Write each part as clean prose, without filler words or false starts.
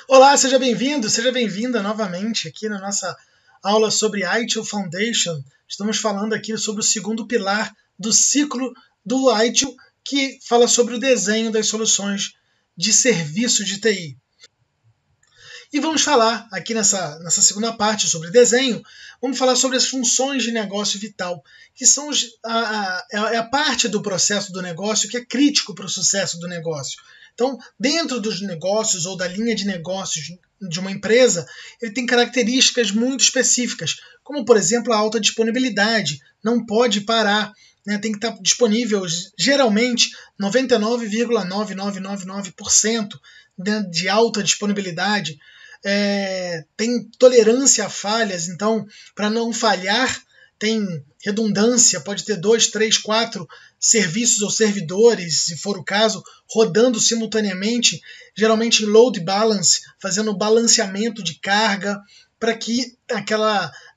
Olá, seja bem-vindo, seja bem-vinda novamente aqui na nossa aula sobre ITIL Foundation. Estamos falando aqui sobre o segundo pilar do ciclo do ITIL, que fala sobre o desenho das soluções de serviço de TI. E vamos falar aqui nessa segunda parte sobre desenho, vamos falar sobre as funções de negócio vital, que são a parte do processo do negócio que é crítico para o sucesso do negócio. Então, dentro dos negócios ou da linha de negócios de uma empresa, ele tem características muito específicas, como, por exemplo, a alta disponibilidade. Não pode parar, né? Tem que estar disponível, geralmente, 99,9999% de alta disponibilidade. Tem tolerância a falhas, então, para não falhar, tem redundância, pode ter 2, 3, 4 serviços ou servidores, se for o caso, rodando simultaneamente, geralmente em load balance, fazendo balanceamento de carga, para que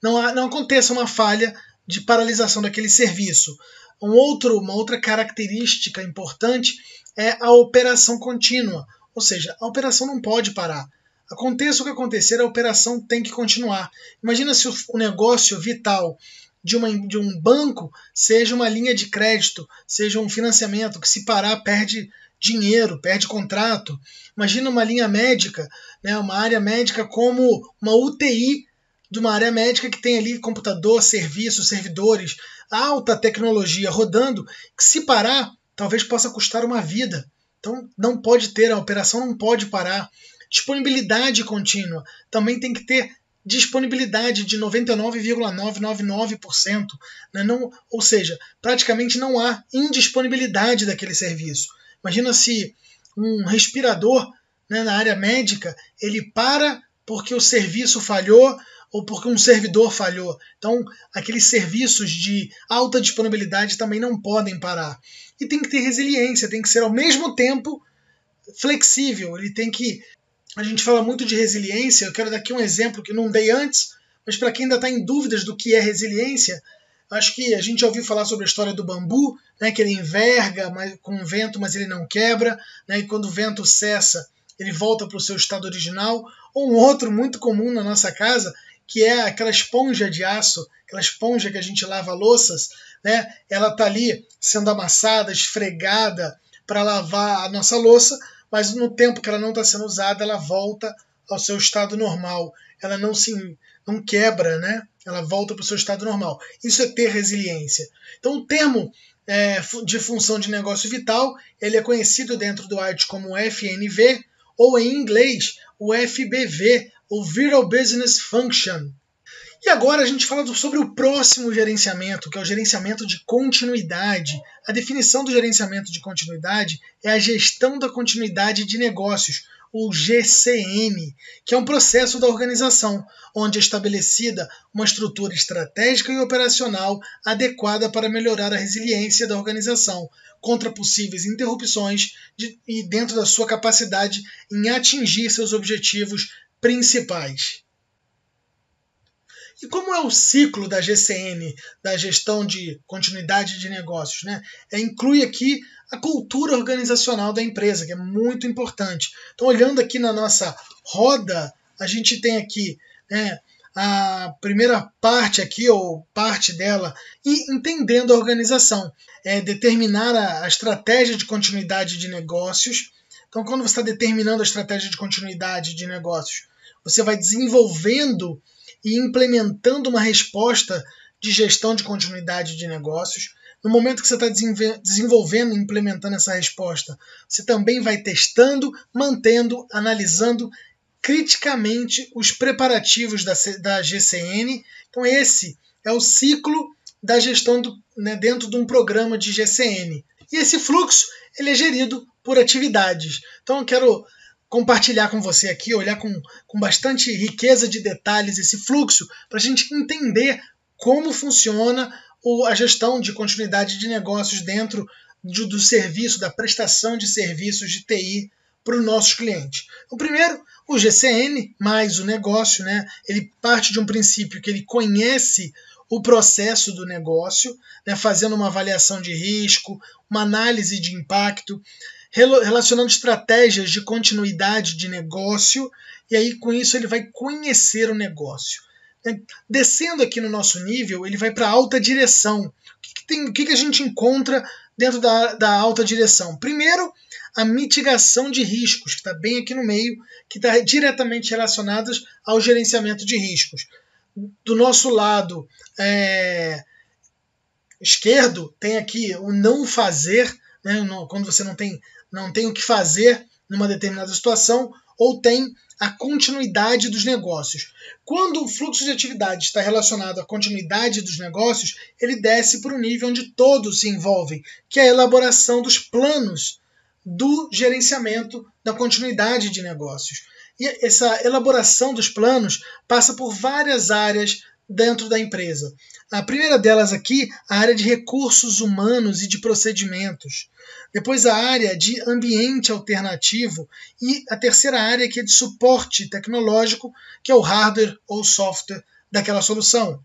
não aconteça uma falha de paralisação daquele serviço. Uma outra característica importante é a operação contínua, ou seja, a operação não pode parar. Aconteça o que acontecer, a operação tem que continuar. Imagina se o negócio vital de um banco seja uma linha de crédito, seja um financiamento, que se parar perde dinheiro, perde contrato. Imagina uma linha médica, né, uma área médica como uma UTI de uma área médica que tem ali computador, serviços, servidores, alta tecnologia rodando, que se parar talvez possa custar uma vida. Então não pode ter, a operação não pode parar. Disponibilidade contínua, também tem que ter disponibilidade de 99,999%, né? Ou seja, praticamente não há indisponibilidade daquele serviço. Imagina se um respirador, né, na área médica, ele para porque o serviço falhou ou porque um servidor falhou. Então, aqueles serviços de alta disponibilidade também não podem parar. E tem que ter resiliência, tem que ser ao mesmo tempo flexível, ele tem que... A gente fala muito de resiliência, eu quero dar aqui um exemplo que não dei antes, mas para quem ainda está em dúvidas do que é resiliência, acho que a gente já ouviu falar sobre a história do bambu, né, que ele enverga com o vento, mas ele não quebra, né, e quando o vento cessa, ele volta para o seu estado original. Ou um outro muito comum na nossa casa, que é aquela esponja de aço, aquela esponja que a gente lava louças, né, ela está ali sendo amassada, esfregada para lavar a nossa louça, mas no tempo que ela não está sendo usada, ela volta ao seu estado normal. Ela não quebra, né? Ela volta para o seu estado normal. Isso é ter resiliência. Então, o termo de função de negócio vital, ele é conhecido dentro do ITIL como FNV, ou em inglês, o FBV, o Vital Business Function. E agora a gente fala sobre o próximo gerenciamento, que é o gerenciamento de continuidade. A definição do gerenciamento de continuidade é a gestão da continuidade de negócios, o GCN, que é um processo da organização, onde é estabelecida uma estrutura estratégica e operacional adequada para melhorar a resiliência da organização contra possíveis interrupções e dentro da sua capacidade em atingir seus objetivos principais. E como é o ciclo da GCN, da gestão de continuidade de negócios, né? Inclui aqui a cultura organizacional da empresa, que é muito importante. Então, olhando aqui na nossa roda, a gente tem aqui, né, a primeira parte aqui, ou parte dela, e entendendo a organização. Determinar a estratégia de continuidade de negócios. Então, quando você está determinando a estratégia de continuidade de negócios, você vai desenvolvendo e implementando uma resposta de gestão de continuidade de negócios. No momento que você está desenvolvendo e implementando essa resposta, você também vai testando, mantendo, analisando criticamente os preparativos da GCN. Então esse é o ciclo da gestão dentro de um programa de GCN. E esse fluxo ele é gerido por atividades. Então eu quero compartilhar com você aqui, olhar com bastante riqueza de detalhes esse fluxo, para a gente entender como funciona a gestão de continuidade de negócios dentro do serviço, da prestação de serviços de TI para os nossos clientes. O primeiro, o GCN, mais o negócio, né? Ele parte de um princípio que ele conhece o processo do negócio, né? Fazendo uma avaliação de risco, uma análise de impacto, relacionando estratégias de continuidade de negócio, e aí com isso ele vai conhecer o negócio. Descendo aqui no nosso nível, ele vai para a alta direção. O que a gente encontra dentro da alta direção? Primeiro, a mitigação de riscos, que está bem aqui no meio, que está diretamente relacionadas ao gerenciamento de riscos. Do nosso lado esquerdo, tem aqui o não fazer, né, quando você não tem o que fazer numa determinada situação, ou tem a continuidade dos negócios. Quando o fluxo de atividade está relacionado à continuidade dos negócios, ele desce para o nível onde todos se envolvem, que é a elaboração dos planos do gerenciamento da continuidade de negócios. E essa elaboração dos planos passa por várias áreas dentro da empresa. A primeira delas aqui, a área de recursos humanos e de procedimentos. Depois a área de ambiente alternativo e a terceira área que é de suporte tecnológico, que é o hardware ou software daquela solução.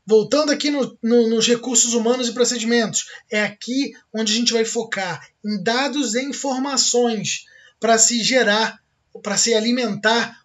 Voltando aqui nos recursos humanos e procedimentos, é aqui onde a gente vai focar em dados e informações para se gerar, para se alimentar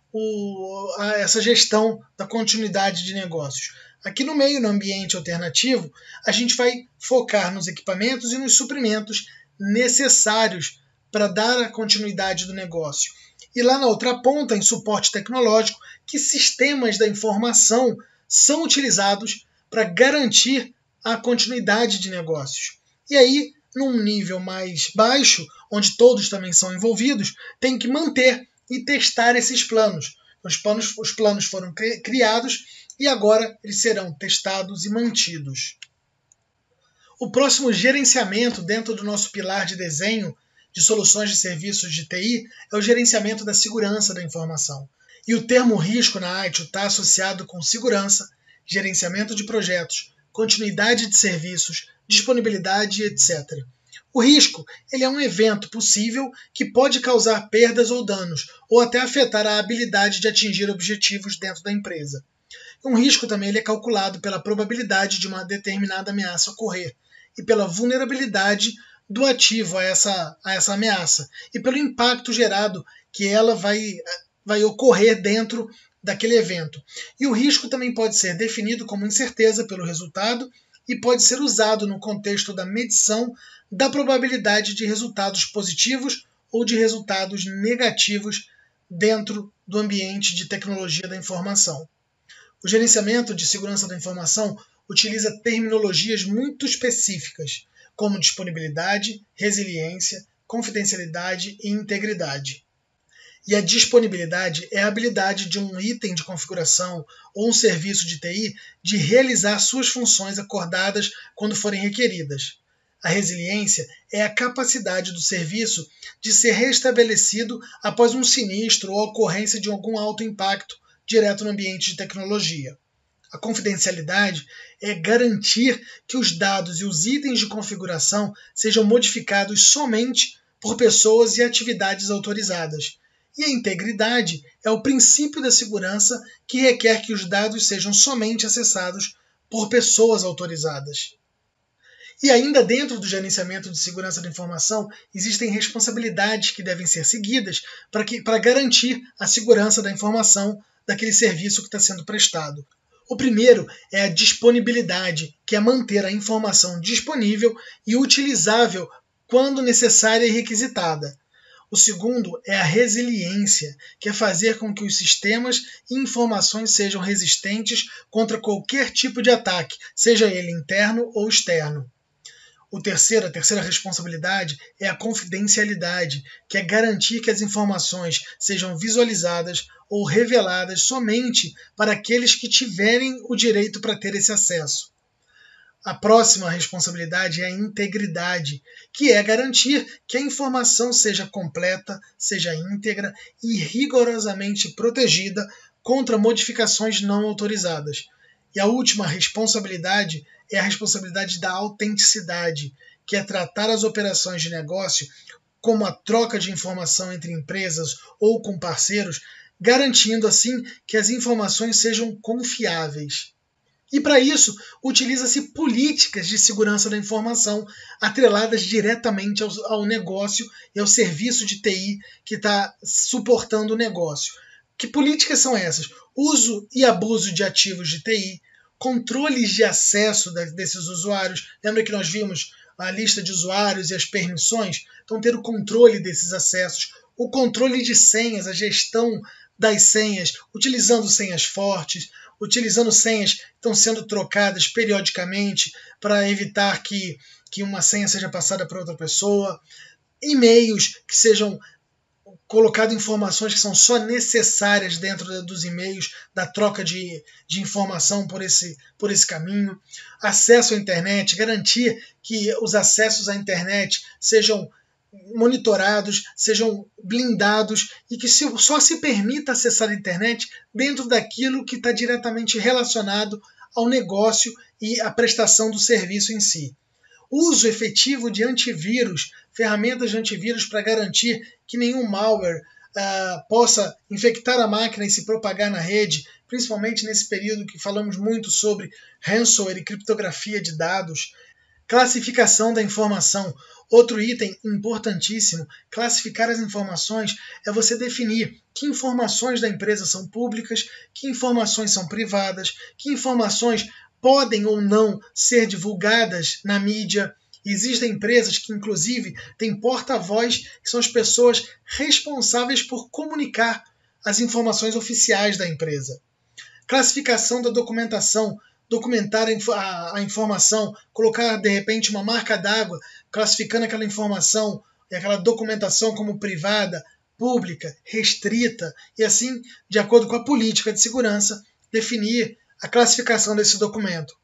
essa gestão da continuidade de negócios. Aqui no meio, no ambiente alternativo, a gente vai focar nos equipamentos e nos suprimentos necessários para dar a continuidade do negócio. E lá na outra ponta, em suporte tecnológico, que sistemas da informação são utilizados para garantir a continuidade de negócios. E aí, num nível mais baixo, onde todos também são envolvidos, tem que manter e testar esses planos. Os planos foram criados e agora eles serão testados e mantidos. O próximo gerenciamento dentro do nosso pilar de desenho de soluções de serviços de TI é o gerenciamento da segurança da informação. E o termo risco na ITIL está associado com segurança, gerenciamento de projetos, continuidade de serviços, disponibilidade, etc. O risco ele é um evento possível que pode causar perdas ou danos, ou até afetar a habilidade de atingir objetivos dentro da empresa. Um risco também ele é calculado pela probabilidade de uma determinada ameaça ocorrer e pela vulnerabilidade do ativo a essa ameaça e pelo impacto gerado que ela vai ocorrer dentro daquele evento. E o risco também pode ser definido como incerteza pelo resultado e pode ser usado no contexto da medição da probabilidade de resultados positivos ou de resultados negativos dentro do ambiente de tecnologia da informação. O gerenciamento de segurança da informação utiliza terminologias muito específicas, como disponibilidade, resiliência, confidencialidade e integridade. E a disponibilidade é a habilidade de um item de configuração ou um serviço de TI de realizar suas funções acordadas quando forem requeridas. A resiliência é a capacidade do serviço de ser restabelecido após um sinistro ou a ocorrência de algum alto impacto direto no ambiente de tecnologia. A confidencialidade é garantir que os dados e os itens de configuração sejam modificados somente por pessoas e atividades autorizadas. E a integridade é o princípio da segurança que requer que os dados sejam somente acessados por pessoas autorizadas. E ainda dentro do gerenciamento de segurança da informação, existem responsabilidades que devem ser seguidas para garantir a segurança da informação daquele serviço que está sendo prestado. O primeiro é a disponibilidade, que é manter a informação disponível e utilizável quando necessária e requisitada. O segundo é a resiliência, que é fazer com que os sistemas e informações sejam resistentes contra qualquer tipo de ataque, seja ele interno ou externo. A terceira responsabilidade é a confidencialidade, que é garantir que as informações sejam visualizadas ou reveladas somente para aqueles que tiverem o direito para ter esse acesso. A próxima responsabilidade é a integridade, que é garantir que a informação seja completa, seja íntegra e rigorosamente protegida contra modificações não autorizadas. E a última responsabilidade é a responsabilidade da autenticidade, que é tratar as operações de negócio como a troca de informação entre empresas ou com parceiros, garantindo assim que as informações sejam confiáveis. E para isso, utiliza-se políticas de segurança da informação atreladas diretamente ao negócio e ao serviço de TI que está suportando o negócio. Que políticas são essas? Uso e abuso de ativos de TI, controles de acesso desses usuários. Lembra que nós vimos a lista de usuários e as permissões? Então, ter o controle desses acessos, o controle de senhas, a gestão das senhas, utilizando senhas fortes, utilizando senhas que estão sendo trocadas periodicamente para evitar que uma senha seja passada para outra pessoa, e-mails que sejam colocadas informações que são só necessárias dentro dos e-mails, da troca de informação por esse caminho, acesso à internet, garantir que os acessos à internet sejam monitorados, sejam blindados e que só se permita acessar a internet dentro daquilo que está diretamente relacionado ao negócio e à prestação do serviço em si. Uso efetivo de antivírus, ferramentas de antivírus para garantir que nenhum malware possa infectar a máquina e se propagar na rede, principalmente nesse período que falamos muito sobre ransomware e criptografia de dados. Classificação da informação. Outro item importantíssimo, classificar as informações é você definir que informações da empresa são públicas, que informações são privadas, que informações podem ou não ser divulgadas na mídia. Existem empresas que, inclusive, têm porta-voz, que são as pessoas responsáveis por comunicar as informações oficiais da empresa. Classificação da documentação. Documentar a informação, colocar de repente uma marca d'água, classificando aquela informação e aquela documentação como privada, pública, restrita, e assim, de acordo com a política de segurança, definir a classificação desse documento.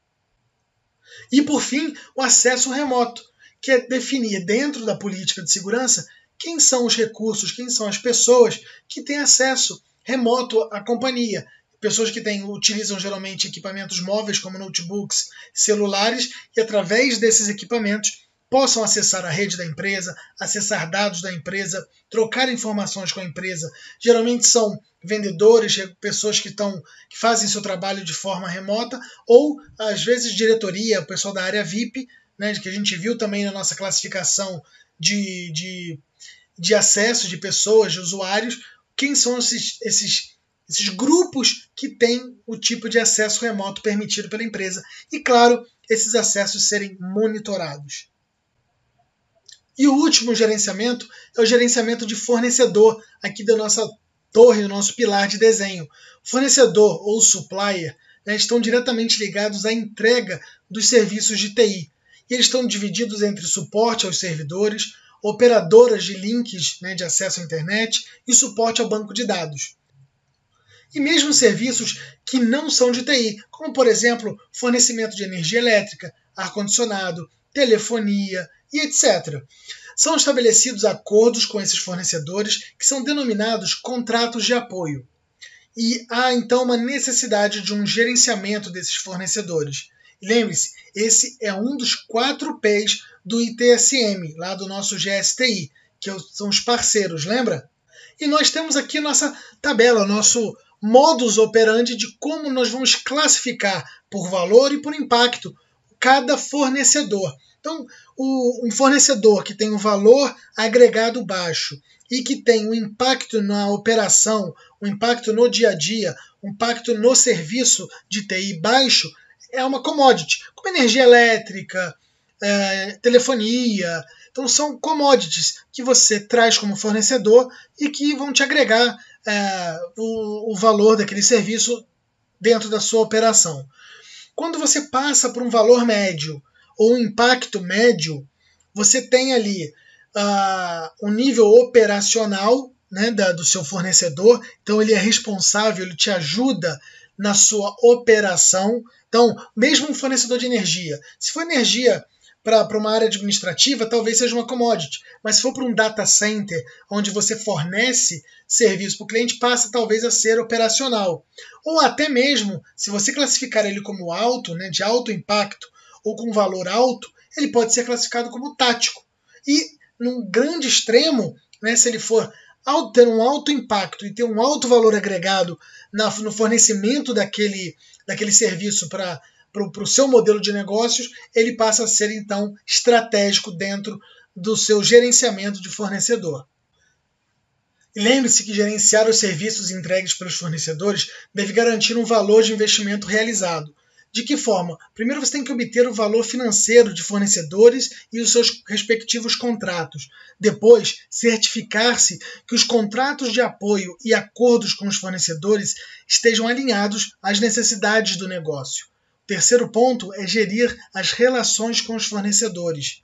E por fim, o acesso remoto, que é definir dentro da política de segurança quem são os recursos, quem são as pessoas que têm acesso remoto à companhia. Pessoas que utilizam geralmente equipamentos móveis como notebooks, celulares, e através desses equipamentos possam acessar a rede da empresa, acessar dados da empresa, trocar informações com a empresa. Geralmente são vendedores, pessoas que fazem seu trabalho de forma remota, ou às vezes diretoria, o pessoal da área VIP, né, que a gente viu também na nossa classificação de acesso de pessoas, de usuários. Quem são esses grupos que têm o tipo de acesso remoto permitido pela empresa e, claro, esses acessos serem monitorados. E o último gerenciamento é o gerenciamento de fornecedor, aqui da nossa torre, do nosso pilar de desenho. Fornecedor ou supplier, né, estão diretamente ligados à entrega dos serviços de TI. E eles estão divididos entre suporte aos servidores, operadoras de links, né, de acesso à internet e suporte ao banco de dados. E mesmo serviços que não são de TI, como, por exemplo, fornecimento de energia elétrica, ar-condicionado, telefonia e etc. São estabelecidos acordos com esses fornecedores que são denominados contratos de apoio. E há, então, uma necessidade de um gerenciamento desses fornecedores. Lembre-se, esse é um dos 4 P's do ITSM, lá do nosso GSTI, que são os parceiros, lembra? E nós temos aqui nossa tabela, nosso modus operandi de como nós vamos classificar por valor e por impacto cada fornecedor. Então, um fornecedor que tem um valor agregado baixo e que tem um impacto na operação, um impacto no dia a dia, um impacto no serviço de TI baixo, é uma commodity, como energia elétrica, telefonia. Então, são commodities que você traz como fornecedor e que vão te agregar o valor daquele serviço dentro da sua operação. Quando você passa por um valor médio ou um impacto médio, você tem ali o nível operacional, né, do seu fornecedor. Então ele é responsável, ele te ajuda na sua operação. Então, mesmo um fornecedor de energia, se for energia para uma área administrativa, talvez seja uma commodity. Mas se for para um data center, onde você fornece serviço para o cliente, passa talvez a ser operacional. Ou até mesmo, se você classificar ele como alto, né, de alto impacto, ou com valor alto, ele pode ser classificado como tático. E, num grande extremo, né, se ele for ter um alto impacto e ter um alto valor agregado no fornecimento daquele serviço para para o seu modelo de negócios, ele passa a ser então estratégico dentro do seu gerenciamento de fornecedor. E lembre-se que gerenciar os serviços entregues pelos fornecedores deve garantir um valor de investimento realizado. De que forma? Primeiro você tem que obter o valor financeiro de fornecedores e os seus respectivos contratos. Depois, certificar-se que os contratos de apoio e acordos com os fornecedores estejam alinhados às necessidades do negócio. O terceiro ponto é gerir as relações com os fornecedores.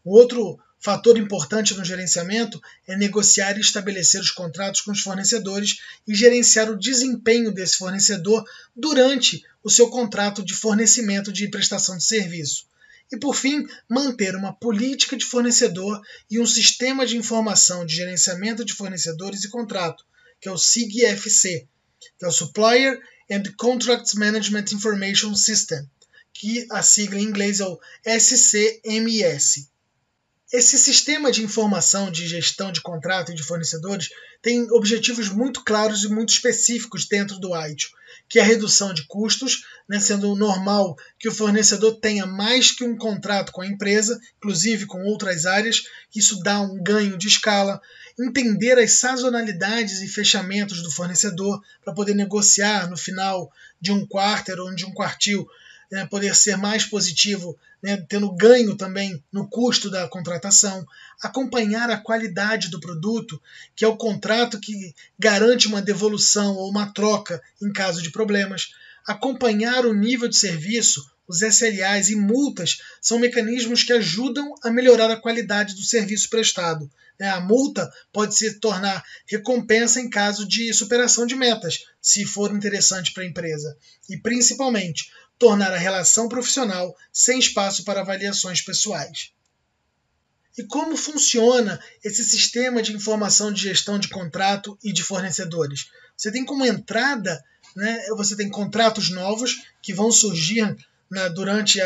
O outro fator importante no gerenciamento é negociar e estabelecer os contratos com os fornecedores e gerenciar o desempenho desse fornecedor durante o seu contrato de fornecimento de prestação de serviço. E, por fim, manter uma política de fornecedor e um sistema de informação de gerenciamento de fornecedores e contrato, que é o SIG-FC, que é o Supplier and Contract Management Information System, que a sigla em inglês é o SCMS. Esse sistema de informação de gestão de contrato e de fornecedores tem objetivos muito claros e muito específicos dentro do ITIL, que é a redução de custos, sendo normal que o fornecedor tenha mais que um contrato com a empresa, inclusive com outras áreas, isso dá um ganho de escala, entender as sazonalidades e fechamentos do fornecedor para poder negociar no final de um quarter ou de um quartil, poder ser mais positivo, tendo ganho também no custo da contratação, acompanhar a qualidade do produto, que é o contrato que garante uma devolução ou uma troca em caso de problemas, acompanhar o nível de serviço, os SLAs e multas são mecanismos que ajudam a melhorar a qualidade do serviço prestado. A multa pode se tornar recompensa em caso de superação de metas, se for interessante para a empresa. E, principalmente, tornar a relação profissional sem espaço para avaliações pessoais. E como funciona esse sistema de informação de gestão de contrato e de fornecedores? Você tem como entrada, você tem contratos novos que vão surgir durante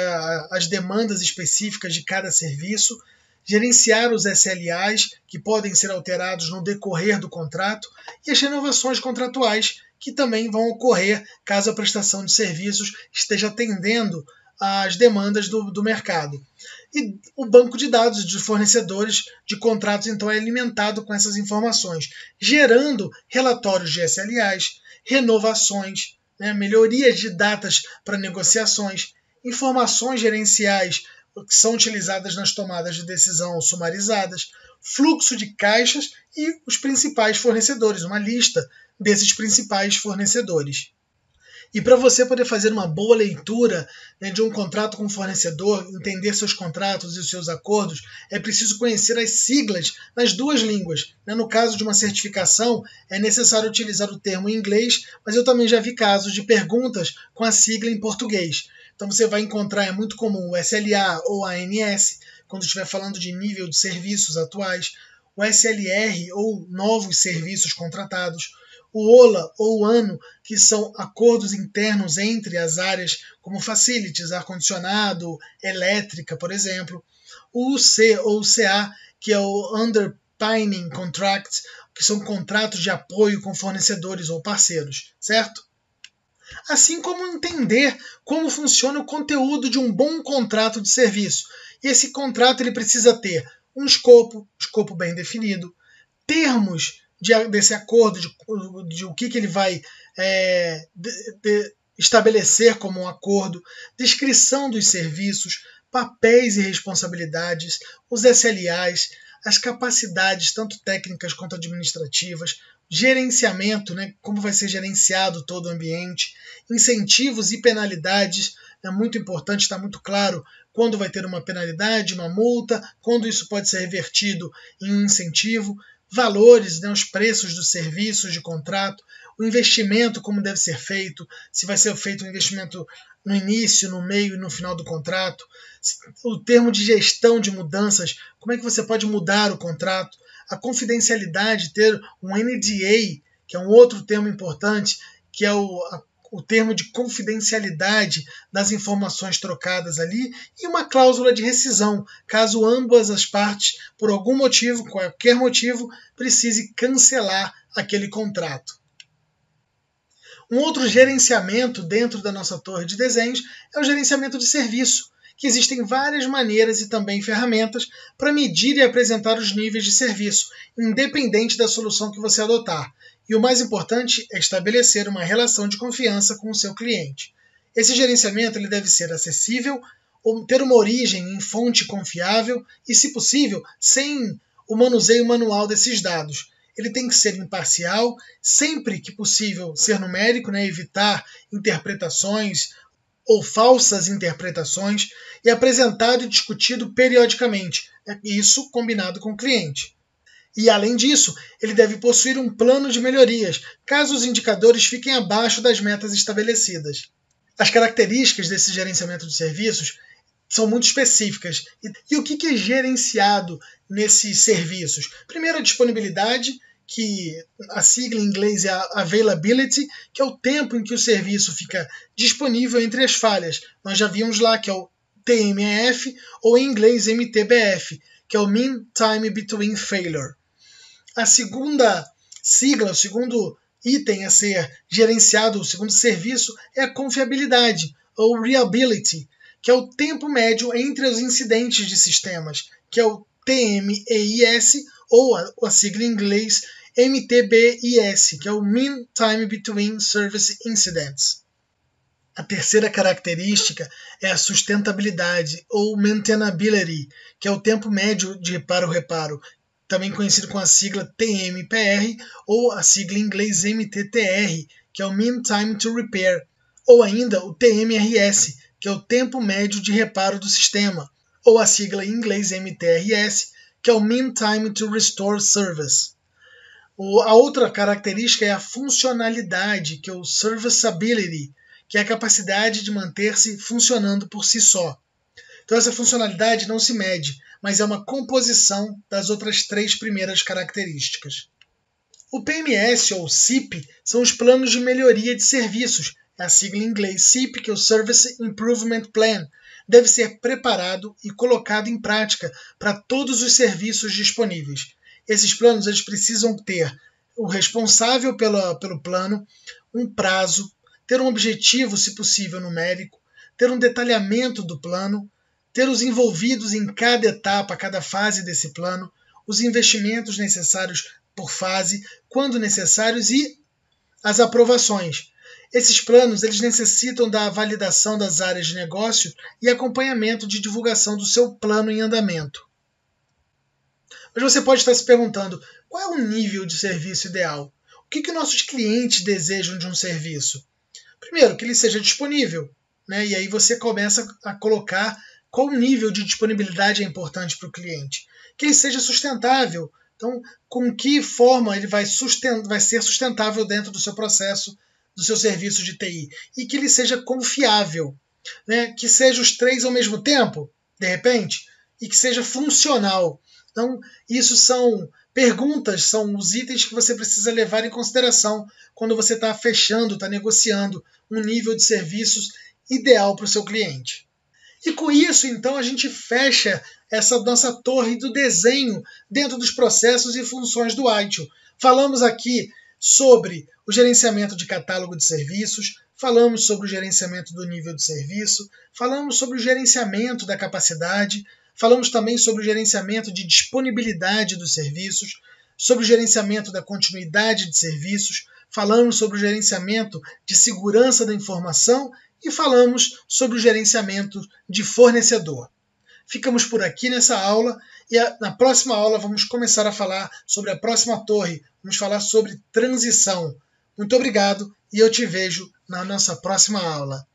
as demandas específicas de cada serviço, gerenciar os SLAs, que podem ser alterados no decorrer do contrato, e as renovações contratuais, que também vão ocorrer caso a prestação de serviços esteja atendendo às demandas do mercado. E o banco de dados de fornecedores de contratos, então, é alimentado com essas informações, gerando relatórios de SLAs, renovações, melhorias de datas para negociações, informações gerenciais que são utilizadas nas tomadas de decisão sumarizadas, fluxo de caixas e os principais fornecedores, uma lista desses principais fornecedores. E para você poder fazer uma boa leitura de um contrato com o fornecedor, entender seus contratos e os seus acordos, é preciso conhecer as siglas nas duas línguas. No caso de uma certificação, é necessário utilizar o termo em inglês, mas eu também já vi casos de perguntas com a sigla em português. Então você vai encontrar, é muito comum, o SLA ou ANS, quando estiver falando de nível de serviços atuais, o SLR ou novos serviços contratados, o OLA ou o ANO, que são acordos internos entre as áreas, como facilities, ar-condicionado, elétrica, por exemplo, o UC ou o CA, que é o Underpinning Contract, que são contratos de apoio com fornecedores ou parceiros, certo? Assim como entender como funciona o conteúdo de um bom contrato de serviço. E esse contrato ele precisa ter um escopo bem definido, termos desse acordo, de o que ele vai estabelecer como um acordo, descrição dos serviços, papéis e responsabilidades, os SLAs, as capacidades tanto técnicas quanto administrativas, gerenciamento, como vai ser gerenciado todo o ambiente, incentivos e penalidades, é muito importante, está muito claro quando vai ter uma penalidade, uma multa, quando isso pode ser revertido em um incentivo, valores, os preços dos serviços de contrato, o investimento, como deve ser feito, se vai ser feito um investimento no início, no meio e no final do contrato, o termo de gestão de mudanças, como é que você pode mudar o contrato, a confidencialidade, ter um NDA, que é um outro termo importante, que é o termo de confidencialidade das informações trocadas ali, e uma cláusula de rescisão, caso ambas as partes, por algum motivo, qualquer motivo, precise cancelar aquele contrato. Um outro gerenciamento dentro da nossa torre de desenhos é o gerenciamento de serviço, que existem várias maneiras e também ferramentas para medir e apresentar os níveis de serviço, independente da solução que você adotar. E o mais importante é estabelecer uma relação de confiança com o seu cliente. Esse gerenciamento ele deve ser acessível, ou ter uma origem em fonte confiável e, se possível, sem o manuseio manual desses dados. Ele tem que ser imparcial, sempre que possível ser numérico, evitar interpretações ou falsas interpretações, e apresentado e discutido periodicamente, isso combinado com o cliente. E, além disso, ele deve possuir um plano de melhorias, caso os indicadores fiquem abaixo das metas estabelecidas. As características desse gerenciamento de serviços são muito específicas. E o que é gerenciado nesses serviços? Primeiro, a disponibilidade, que a sigla em inglês é a availability, que é o tempo em que o serviço fica disponível entre as falhas. Nós já vimos lá que é o TMF, ou em inglês MTBF, que é o Mean Time Between Failure. A segunda sigla, o segundo item a ser gerenciado, o segundo serviço, é a confiabilidade, ou Reliability, que é o tempo médio entre os incidentes de sistemas, que é o TMEIS, ou a sigla em inglês MTBIS, que é o Mean Time Between Service Incidents. A terceira característica é a sustentabilidade, ou Maintainability, que é o tempo médio de reparo, também conhecido com a sigla TMPR, ou a sigla em inglês MTTR, que é o Mean Time to Repair, ou ainda o TMRS, que é o tempo médio de reparo do sistema, ou a sigla em inglês MTRS, que é o Mean Time to Restore Service. A outra característica é a funcionalidade, que é o Serviceability, que é a capacidade de manter-se funcionando por si só. Então essa funcionalidade não se mede, mas é uma composição das outras três primeiras características. O PMS, ou SIP, são os planos de melhoria de serviços. A sigla em inglês SIP, que é o Service Improvement Plan, deve ser preparado e colocado em prática para todos os serviços disponíveis. Esses planos eles precisam ter o responsável pelo plano, um prazo, ter um objetivo, se possível, numérico, ter um detalhamento do plano, ter os envolvidos em cada etapa, cada fase desse plano, os investimentos necessários por fase, quando necessários, e as aprovações. Esses planos eles necessitam da validação das áreas de negócio e acompanhamento de divulgação do seu plano em andamento. Mas você pode estar se perguntando, qual é o nível de serviço ideal? O que nossos clientes desejam de um serviço? Primeiro, que ele seja disponível, e aí você começa a colocar qual nível de disponibilidade é importante para o cliente. Que ele seja sustentável, então com que forma ele vai ser sustentável dentro do seu processo, do seu serviço de TI, e que ele seja confiável, que seja os três ao mesmo tempo, de repente, e que seja funcional. Então, isso são perguntas, são os itens que você precisa levar em consideração quando você está fechando, está negociando um nível de serviços ideal para o seu cliente. E com isso, então, a gente fecha essa nossa torre do desenho dentro dos processos e funções do ITIL. Falamos aqui sobre o gerenciamento de catálogo de serviços, falamos sobre o gerenciamento do nível de serviço, falamos sobre o gerenciamento da capacidade, falamos também sobre o gerenciamento de disponibilidade dos serviços, sobre o gerenciamento da continuidade de serviços, falamos sobre o gerenciamento de segurança da informação e falamos sobre o gerenciamento de fornecedor. Ficamos por aqui nessa aula e na próxima aula vamos começar a falar sobre a próxima torre, vamos falar sobre transição. Muito obrigado e eu te vejo na nossa próxima aula.